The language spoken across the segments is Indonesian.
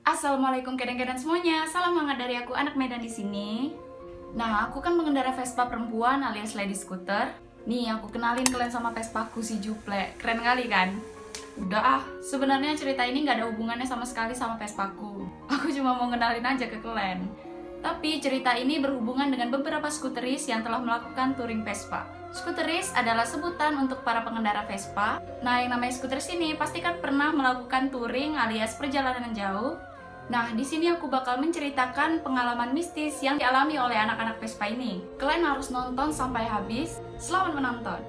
Assalamualaikum kadang-kadang semuanya. Salam hangat dari aku, anak Medan di sini. Nah, aku kan mengendara Vespa perempuan alias lady scooter. Nih, aku kenalin kalian sama Vespaku si Juple. Keren kali kan? Udah sebenarnya cerita ini nggak ada hubungannya sama sekali sama Vespaku. Aku cuma mau kenalin aja ke kalian. Tapi cerita ini berhubungan dengan beberapa skuteris yang telah melakukan touring Vespa. Skuteris adalah sebutan untuk para pengendara Vespa. Nah, yang namanya skuteris ini pasti kan pernah melakukan touring alias perjalanan jauh. Nah, di sini aku bakal menceritakan pengalaman mistis yang dialami oleh anak-anak Vespa ini. Kalian harus nonton sampai habis. Selamat menonton.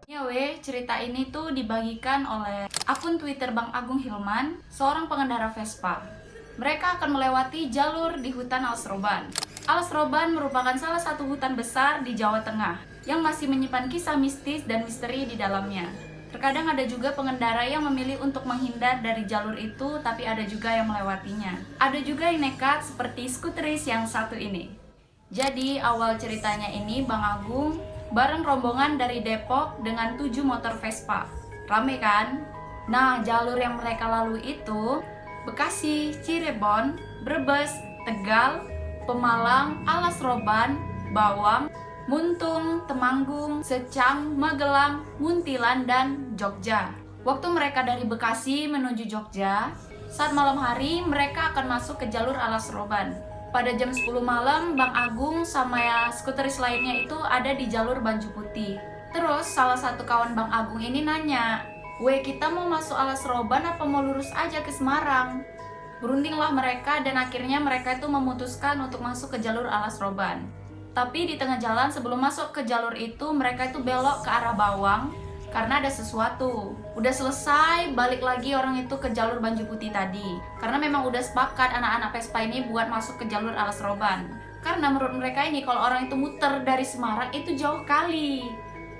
Ya cerita ini tuh dibagikan oleh akun Twitter Bang Agung Hilman, seorang pengendara Vespa. Mereka akan melewati jalur di hutan Alas Roban. Alas Roban merupakan salah satu hutan besar di Jawa Tengah yang masih menyimpan kisah mistis dan misteri di dalamnya. Terkadang ada juga pengendara yang memilih untuk menghindar dari jalur itu, tapi ada juga yang melewatinya. Ada juga yang nekat seperti skuteris yang satu ini. Jadi awal ceritanya ini Bang Agung bareng rombongan dari Depok dengan 7 motor Vespa. Rame kan? Nah, jalur yang mereka lalui itu Bekasi, Cirebon, Brebes, Tegal, Pemalang, Alas Roban, Bawang, Muntung, Temanggung, Secang, Magelang, Muntilan, dan Jogja. Waktu mereka dari Bekasi menuju Jogja, saat malam hari mereka akan masuk ke jalur Alas Roban. Pada jam 10 malam, Bang Agung sama skuteris lainnya itu ada di jalur Banju Putih. Terus salah satu kawan Bang Agung ini nanya, kita mau masuk Alas Roban apa mau lurus aja ke Semarang?" Berundinglah mereka dan akhirnya mereka itu memutuskan untuk masuk ke jalur Alas Roban. Tapi di tengah jalan sebelum masuk ke jalur itu mereka itu belok ke arah Bawang karena ada sesuatu. Udah selesai, balik lagi orang itu ke jalur Banju Putih tadi. Karena memang udah sepakat anak-anak Vespa ini buat masuk ke jalur Alas Roban. Karena menurut mereka ini kalau orang itu muter dari Semarang itu jauh kali.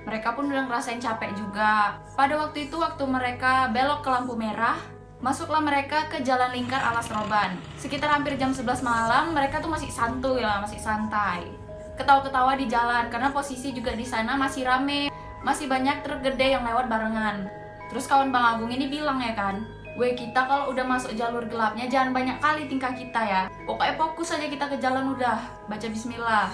Mereka pun udah ngerasain capek juga. Pada waktu itu waktu mereka belok ke lampu merah, masuklah mereka ke jalan lingkar Alas Roban. Sekitar hampir jam 11 malam, mereka tuh masih santuy lah, masih santai. Ketawa-ketawa di jalan karena posisi juga di sana masih rame, masih banyak truk gede yang lewat barengan. Terus kawan Bang Agung ini bilang ya kan, kita kalau udah masuk jalur gelapnya jangan banyak kali tingkah kita ya. Pokoknya fokus aja kita ke jalan udah, baca bismillah.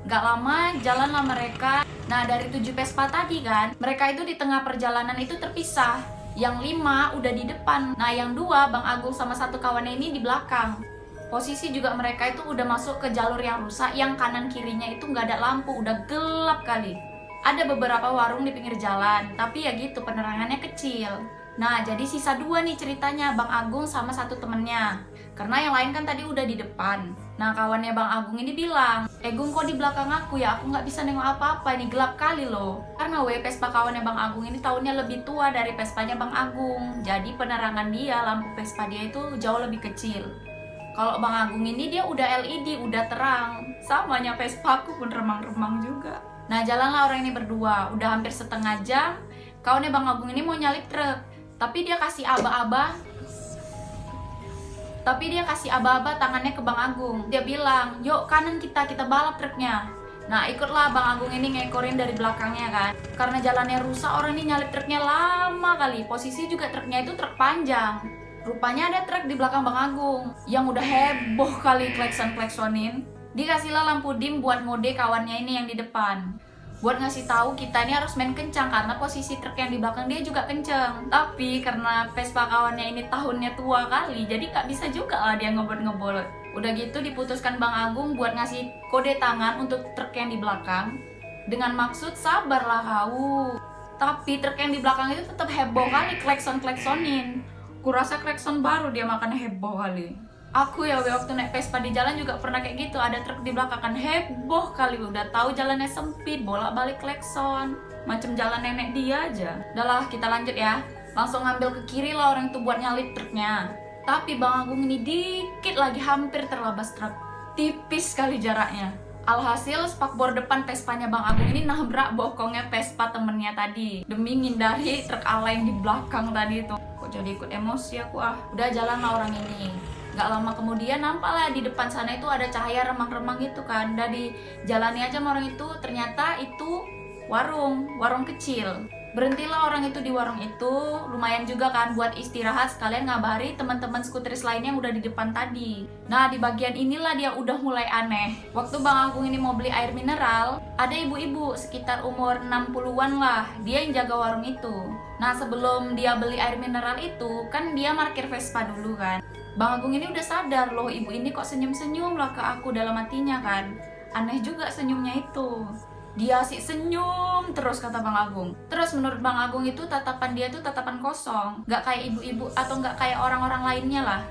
Gak lama jalanlah mereka. Nah dari 7 Vespa tadi kan, mereka itu di tengah perjalanan itu terpisah. Yang 5 udah di depan. Nah yang 2 Bang Agung sama satu kawannya ini di belakang. Posisi juga mereka itu udah masuk ke jalur yang rusak, yang kanan kirinya itu nggak ada lampu, udah gelap kali. Ada beberapa warung di pinggir jalan, tapi ya gitu penerangannya kecil. Nah jadi sisa 2 nih ceritanya, Bang Agung sama satu temennya. Karena yang lain kan tadi udah di depan. Nah kawannya Bang Agung ini bilang, Gung kok di belakang aku ya, aku nggak bisa nengok apa-apa, ini gelap kali loh. Karena Vespa kawannya Bang Agung ini tahunnya lebih tua dari Vespanya Bang Agung. Jadi penerangan dia, lampu Vespa dia itu jauh lebih kecil. Kalau Bang Agung ini dia udah LED, udah terang. Samanya Vespa aku pun remang-remang juga. Nah jalanlah orang ini berdua, udah hampir setengah jam. Kawannya Bang Agung ini mau nyalip truk, tapi dia kasih aba-aba tangannya ke Bang Agung. Dia bilang, yuk kanan kita balap truknya. Nah ikutlah Bang Agung ini ngekorin dari belakangnya kan. Karena jalannya rusak, orang ini nyalip truknya lama kali. Posisi juga truknya itu truk panjang. Rupanya ada truk di belakang Bang Agung yang udah heboh kali klekson-kleksonin. Dikasihlah lampu dim buat ngode kawannya ini yang di depan. Buat ngasih tahu kita ini harus main kencang karena posisi truk yang di belakang dia juga kencang. Tapi karena Vespa kawannya ini tahunnya tua kali, jadi gak bisa juga lah dia ngebut-ngebut. Udah gitu diputuskan Bang Agung buat ngasih kode tangan untuk truk yang di belakang. Dengan maksud sabarlah kau. Tapi truk yang di belakang itu tetap heboh kali klekson-kleksonin. Kurasa klekson baru dia makan heboh kali. Aku ya waktu naik Vespa di jalan juga pernah kayak gitu, ada truk di belakang kan heboh kali, udah tahu jalannya sempit, bolak-balik klekson, macam jalan nenek dia aja. Udahlah kita lanjut ya, langsung ngambil ke kiri lah orang itu buat nyalip truknya. Tapi Bang Agung ini dikit lagi hampir terlabas truk, tipis sekali jaraknya. Alhasil spakbor depan Vespanya Bang Agung ini nabrak bokongnya Vespa temennya tadi demi ngindari truk ala yang di belakang tadi itu. Kok jadi ikut emosi aku ah. Udah jalan lah orang ini. Gak lama kemudian nampaklah di depan sana itu ada cahaya remang-remang gitu kan. Udah dijalani aja sama orang itu, ternyata itu warung kecil. Berhentilah orang itu di warung itu, lumayan juga kan buat istirahat sekalian ngabari teman-teman skuteris lainnya yang udah di depan tadi. Nah, di bagian inilah dia udah mulai aneh. Waktu Bang Agung ini mau beli air mineral, ada ibu-ibu sekitar umur 60-an lah, dia yang jaga warung itu. Nah, sebelum dia beli air mineral itu, kan dia parkir Vespa dulu kan. Bang Agung ini udah sadar loh, ibu ini kok senyum-senyum lah ke aku dalam hatinya kan. Aneh juga senyumnya itu. Dia asik senyum terus, kata Bang Agung. Terus menurut Bang Agung itu tatapan dia tuh tatapan kosong, nggak kayak ibu-ibu atau nggak kayak orang-orang lainnya lah.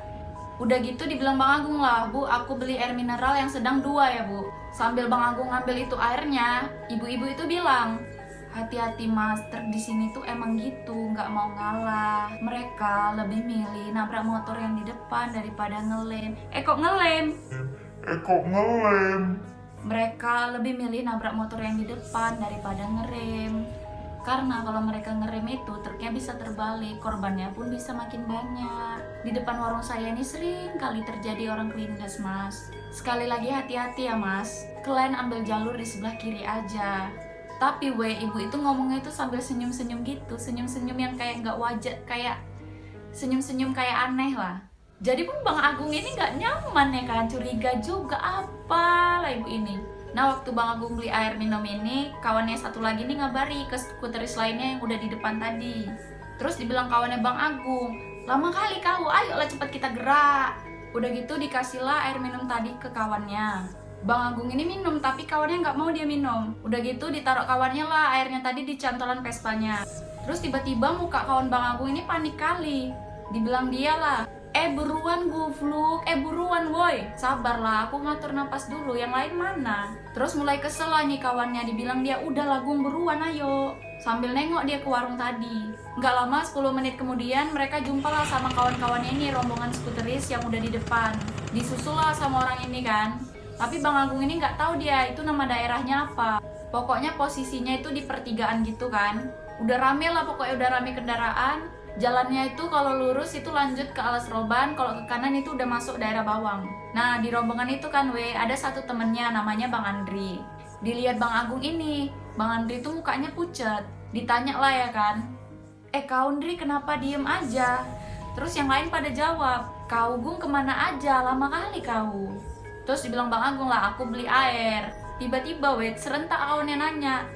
Udah gitu dibilang Bang Agung lah, "Bu, aku beli air mineral yang sedang 2 ya, Bu." Sambil Bang Agung ngambil itu airnya, ibu-ibu itu bilang, "Hati-hati mas, truk di sini tuh emang gitu, nggak mau ngalah. Mereka lebih milih nabrak motor yang di depan daripada ngelem." Kok ngelem? Mereka lebih milih nabrak motor yang di depan daripada ngerem. Karena kalau mereka ngerem itu truknya bisa terbalik, korbannya pun bisa makin banyak. Di depan warung saya ini sering kali terjadi orang kelindes mas. Sekali lagi hati-hati ya mas, kalian ambil jalur di sebelah kiri aja. Tapi ibu itu ngomongnya itu sambil senyum-senyum gitu, senyum-senyum yang kayak nggak wajar, kayak senyum-senyum kayak aneh lah. Jadi pun Bang Agung ini nggak nyaman ya kan, curiga juga apalah ibu ini. Nah, waktu Bang Agung beli air minum ini, kawannya satu lagi nih ngabari ke skuteris lainnya yang udah di depan tadi. Terus dibilang kawannya Bang Agung, "Lama kali kau, ayolah cepat kita gerak." Udah gitu dikasihlah air minum tadi ke kawannya. Bang Agung ini minum, tapi kawannya nggak mau dia minum. Udah gitu ditaruh kawannya lah airnya tadi di cantolan Vespanya. Terus tiba-tiba muka kawan Bang Agung ini panik kali. Dibilang dia lah, buruan Gufluk, buruan woi. Sabarlah, aku ngatur napas dulu, yang lain mana?" Terus mulai kesel lah nih kawannya, dibilang dia, "Udah lah Gung, beruan ayo." Sambil nengok dia ke warung tadi. Nggak lama, 10 menit kemudian mereka jumpa lah sama kawan-kawannya ini, rombongan skuteris yang udah di depan. Disusul lah sama orang ini kan. Tapi Bang Agung ini nggak tahu dia itu nama daerahnya apa. Pokoknya posisinya itu di pertigaan gitu kan. Udah rame lah, pokoknya udah rame kendaraan. Jalannya itu kalau lurus itu lanjut ke Alas Roban, kalau ke kanan itu udah masuk daerah Bawang. Nah, di rombongan itu kan ada satu temennya namanya Bang Andri. Dilihat Bang Agung ini, Bang Andri itu mukanya pucat. Ditanya lah ya kan, "Kau Andri kenapa diem aja?" Terus yang lain pada jawab, "Kau Gung kemana aja, lama kali kau." Terus dibilang Bang Agung lah, "Aku beli air." Tiba-tiba serentak kawannya nanya,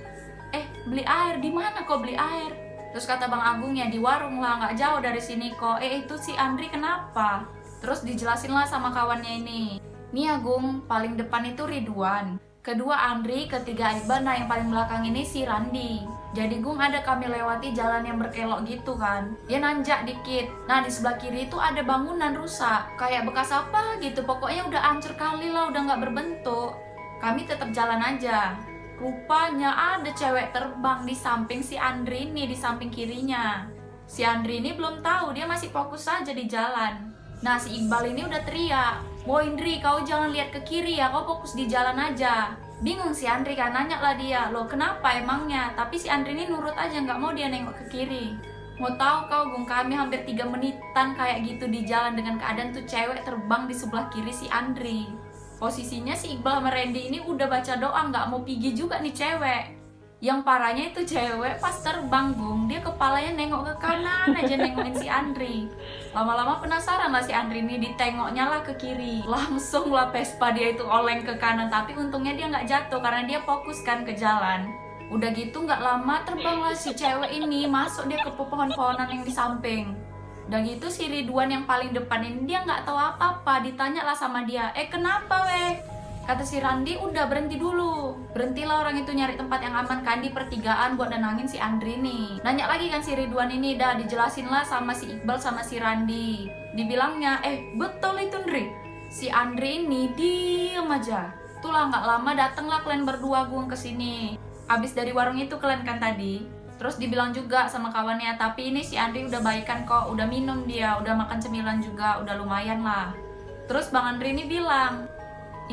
"Beli air? Di mana kau beli air?" Terus kata Bang Agung, "Ya di warung lah, nggak jauh dari sini kok." Itu si Andri kenapa? Terus dijelasin lah sama kawannya ini. "Nih Agung, paling depan itu Ridwan, kedua Andri, ketiga Iqbal, nah yang paling belakang ini si Randi." Jadi Gung ada kami lewati jalan yang berkelok gitu kan. Dia nanjak dikit. Nah di sebelah kiri itu ada bangunan rusak, kayak bekas apa gitu. Pokoknya udah hancur kali lah, udah nggak berbentuk. Kami tetap jalan aja. Rupanya ada cewek terbang di samping si Andri ini, di samping kirinya. Si Andri ini belum tahu, dia masih fokus saja di jalan. Nah si Iqbal ini udah teriak, "Woi Indri, kau jangan lihat ke kiri ya, kau fokus di jalan aja." Bingung si Andri kan, nanya lah dia, "Loh kenapa emangnya?" Tapi si Andri ini nurut aja, nggak mau dia nengok ke kiri. Mau tahu kau Gung, kami hampir 3 menitan kayak gitu di jalan dengan keadaan tuh cewek terbang di sebelah kiri si Andri. Posisinya si Iqbal sama Randy ini udah baca doa, nggak mau pergi juga nih cewek. Yang parahnya itu cewek pas terbang Gung, dia kepalanya nengok ke kanan aja nengokin si Andri. Lama-lama penasaran lah si Andri ini, ditengoknya lah ke kiri. Langsung lah Vespa dia itu oleng ke kanan, tapi untungnya dia nggak jatuh karena dia fokus kan ke jalan. Udah gitu nggak lama terbanglah si cewek ini, masuk dia ke pohon-pohonan yang di samping. Udah gitu si Ridwan yang paling depan ini dia nggak tahu apa-apa, ditanya lah sama dia, "Kenapa weh?" Kata si Randi, "Udah berhenti dulu." Berhentilah orang itu nyari tempat yang aman kan di pertigaan buat nenangin si Andri nih. Nanya lagi kan si Ridwan ini, dah dijelasin lah sama si Iqbal sama si Randi. Dibilangnya, betul itu Andri." Si Andri ini diem aja. Itulah nggak lama datanglah kalian berdua Gung kesini. Abis dari warung itu kalian kan tadi. Terus dibilang juga sama kawannya, "Tapi ini si Andri udah baikan kok, udah minum dia, udah makan cemilan juga, udah lumayan lah." Terus Bang Andri ini bilang,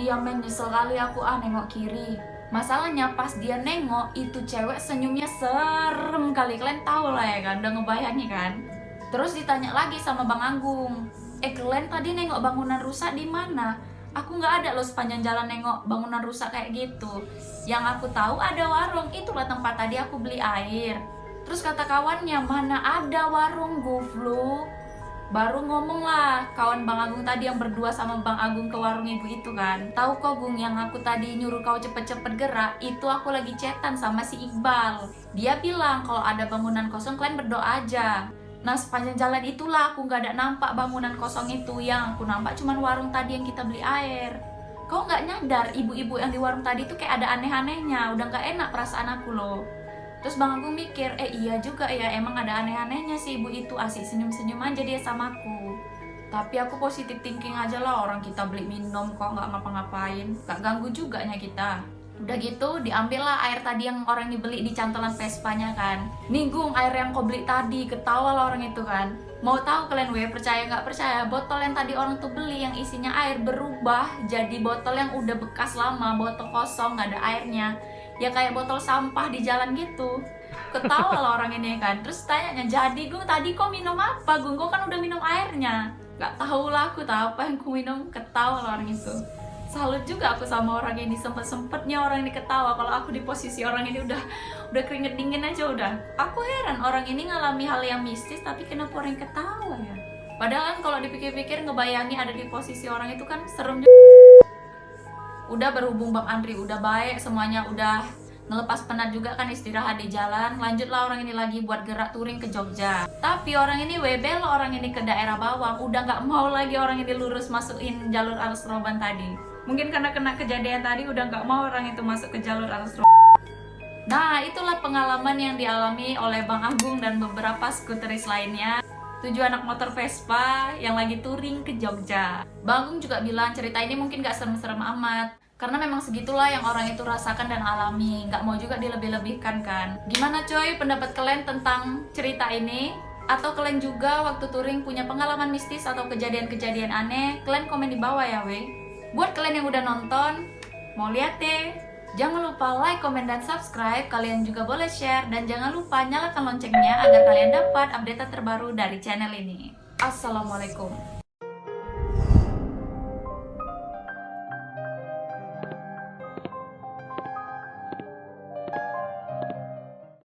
"Iya men, nyesel kali aku nengok kiri." Masalahnya pas dia nengok, itu cewek senyumnya serem kali, kalian tahu lah ya kan, udah ngebayangin kan. Terus ditanya lagi sama Bang Agung, "Kalian tadi nengok bangunan rusak di mana?" Aku nggak ada loh sepanjang jalan nengok bangunan rusak kayak gitu. Yang aku tahu ada warung, itulah tempat tadi aku beli air. Terus kata kawannya, mana ada warung, goblok. Baru ngomong lah kawan Bang Agung tadi yang berdua sama Bang Agung ke warung ibu itu kan. Tahu kok Gung, yang aku tadi nyuruh kau cepet-cepet gerak, itu aku lagi chatan sama si Iqbal. Dia bilang kalau ada bangunan kosong kalian berdoa aja. Nah sepanjang jalan itulah aku nggak ada nampak bangunan kosong itu. Yang aku nampak cuman warung tadi yang kita beli air. Kau nggak nyadar ibu-ibu yang di warung tadi itu kayak ada aneh-anehnya. Udah nggak enak perasaan aku loh. Terus Bang Agung mikir, iya juga ya, emang ada aneh-anehnya sih ibu itu, asik senyum-senyum aja dia sama aku. Tapi aku positif thinking aja lah, orang kita beli minum kok nggak ngapa-ngapain, nggak ganggu juga nya kita. Udah gitu diambil lah air tadi yang orang dibeli di cantolan Vespanya kan. Nih Gung, air yang kau beli tadi, ketawa lah orang itu kan. Mau tahu kalian percaya nggak percaya, botol yang tadi orang tuh beli yang isinya air berubah jadi botol yang udah bekas lama, botol kosong nggak ada airnya. Ya kayak botol sampah di jalan gitu. Ketawa lah orang ini kan. Terus tanya, jadi Gung tadi kok minum apa Gung? Kok kan udah minum airnya. Gak tahu lah aku tahu apa yang ku minum. Ketawa lah orang itu. Salut juga aku sama orang ini, sempet-sempetnya orang ini ketawa. Kalau aku di posisi orang ini udah keringet dingin aja udah. Aku heran orang ini ngalami hal yang mistis tapi kenapa orang ketawa ya. Padahal kan kalau dipikir-pikir ngebayangin ada di posisi orang itu kan serem juga. Udah berhubung Bang Andri udah baik semuanya, udah ngelepas penat juga kan istirahat di jalan. Lanjutlah orang ini lagi buat gerak touring ke Jogja. Tapi orang ini belok orang ini ke daerah Bawang. Udah nggak mau lagi orang ini lurus masukin jalur Alas Roban tadi. Mungkin karena kena kejadian tadi udah nggak mau orang itu masuk ke jalur Alas Roban. Nah itulah pengalaman yang dialami oleh Bang Agung dan beberapa skuteris lainnya. 7 anak motor Vespa yang lagi touring ke Jogja. Bang Agung juga bilang cerita ini mungkin gak serem-serem amat, karena memang segitulah yang orang itu rasakan dan alami. Gak mau juga dilebih-lebihkan kan. Gimana coy pendapat kalian tentang cerita ini? Atau kalian juga waktu touring punya pengalaman mistis atau kejadian-kejadian aneh? Kalian komen di bawah ya weh. Buat kalian yang udah nonton, mau lihat deh, jangan lupa like, komen, dan subscribe. Kalian juga boleh share. Dan jangan lupa nyalakan loncengnya agar kalian dapat update terbaru dari channel ini. Assalamualaikum.